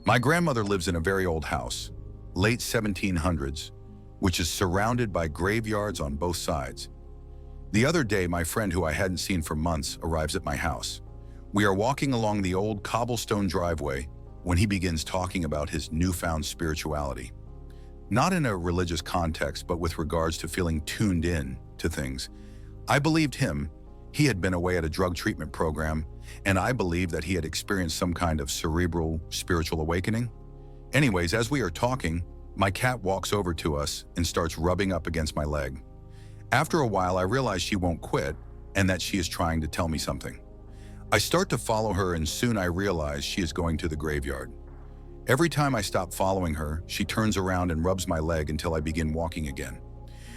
My grandmother lives in a very old house, late 1700s, which is surrounded by graveyards on both sides. The other day, my friend who I hadn't seen for months arrives at my house. We are walking along the old cobblestone driveway when he begins talking about his newfound spirituality. Not in a religious context, but with regards to feeling tuned in to things. I believed him. He had been away at a drug treatment program, and I believed that he had experienced some kind of cerebral spiritual awakening. Anyways, as we are talking, my cat walks over to us and starts rubbing up against my leg. After a while, I realize she won't quit and that she is trying to tell me something. I start to follow her, and soon I realize she is going to the graveyard. Every time I stop following her, she turns around and rubs my leg until I begin walking again.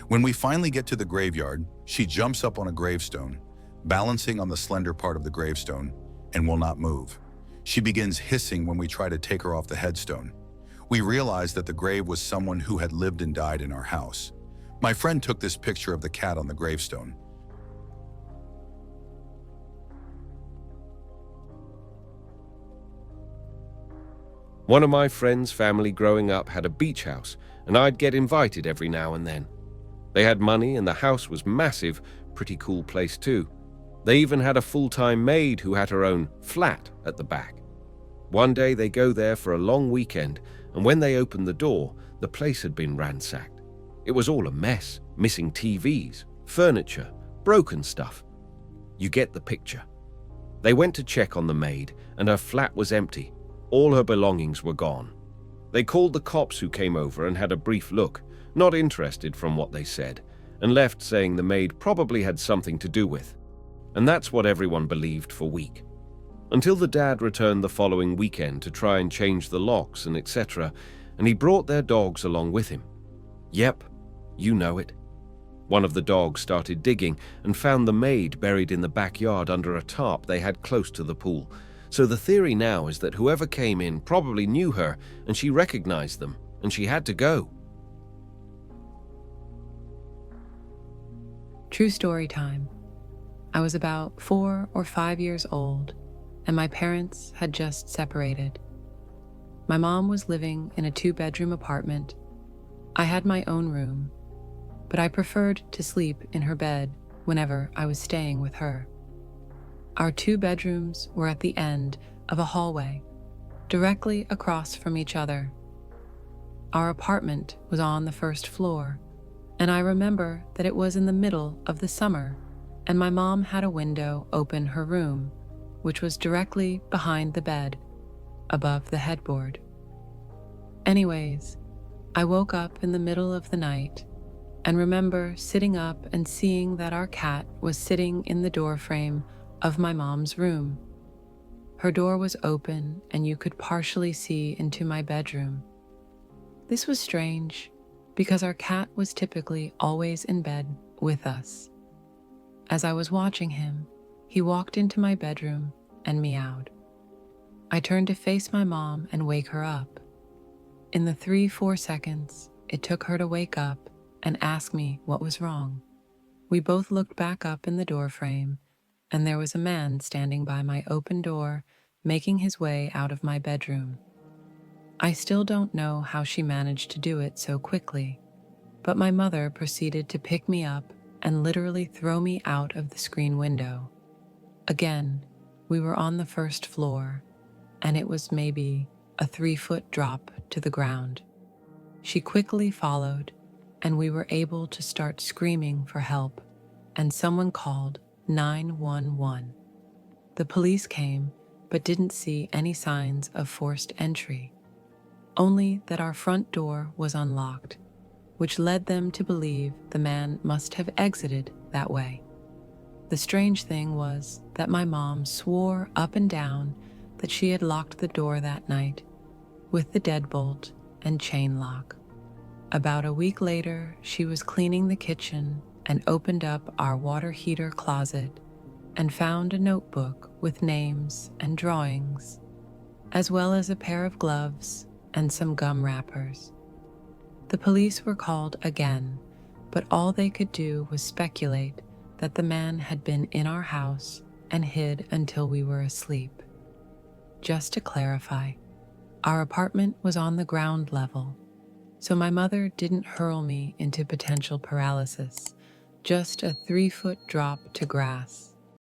When we finally get to the graveyard, she jumps up on a gravestone, balancing on the slender part of the gravestone, and will not move. She begins hissing when we try to take her off the headstone. We realize that the grave was someone who had lived and died in our house. My friend took this picture of the cat on the gravestone. One of my friend's family growing up had a beach house, and I'd get invited every now and then. They had money and the house was massive, pretty cool place too. They even had a full-time maid who had her own flat at the back. One day they go there for a long weekend, and when they opened the door, the place had been ransacked. It was all a mess, missing TVs, furniture, broken stuff. You get the picture. They went to check on the maid, and her flat was empty. All her belongings were gone. They called the cops who came over and had a brief look, not interested from what they said, and left saying the maid probably had something to do with. And that's what everyone believed for a week. Until the dad returned the following weekend to try and change the locks and etc., and he brought their dogs along with him. Yep, you know it. One of the dogs started digging and found the maid buried in the backyard under a tarp they had close to the pool. So the theory now is that whoever came in probably knew her and she recognized them and she had to go. True story time. I was about 4 or 5 years old, and my parents had just separated. My mom was living in a 2-bedroom apartment. I had my own room, but I preferred to sleep in her bed whenever I was staying with her. Our 2 bedrooms were at the end of a hallway, directly across from each other. Our apartment was on the first floor, and I remember that it was in the middle of the summer, and my mom had a window open her room, which was directly behind the bed, above the headboard. Anyways, I woke up in the middle of the night and remember sitting up and seeing that our cat was sitting in the doorframe of my mom's room. Her door was open and you could partially see into my bedroom. This was strange because our cat was typically always in bed with us. As I was watching him, he walked into my bedroom and meowed. I turned to face my mom and wake her up. In the 3-4 seconds it took her to wake up and ask me what was wrong, we both looked back up in the doorframe, and there was a man standing by my open door, making his way out of my bedroom. I still don't know how she managed to do it so quickly, but my mother proceeded to pick me up and literally throw me out of the screen window. Again, we were on the first floor, and it was maybe a 3-foot drop to the ground. She quickly followed, and we were able to start screaming for help, and someone called 911. The police came, but didn't see any signs of forced entry, only that our front door was unlocked, which led them to believe the man must have exited that way. The strange thing was that my mom swore up and down that she had locked the door that night with the deadbolt and chain lock. About a week later, she was cleaning the kitchen and opened up our water heater closet and found a notebook with names and drawings, as well as a pair of gloves and some gum wrappers. The police were called again, but all they could do was speculate that the man had been in our house and hid until we were asleep. Just to clarify, Our apartment was on the ground level, so my mother didn't hurl me into potential paralysis, just a 3-foot drop to grass.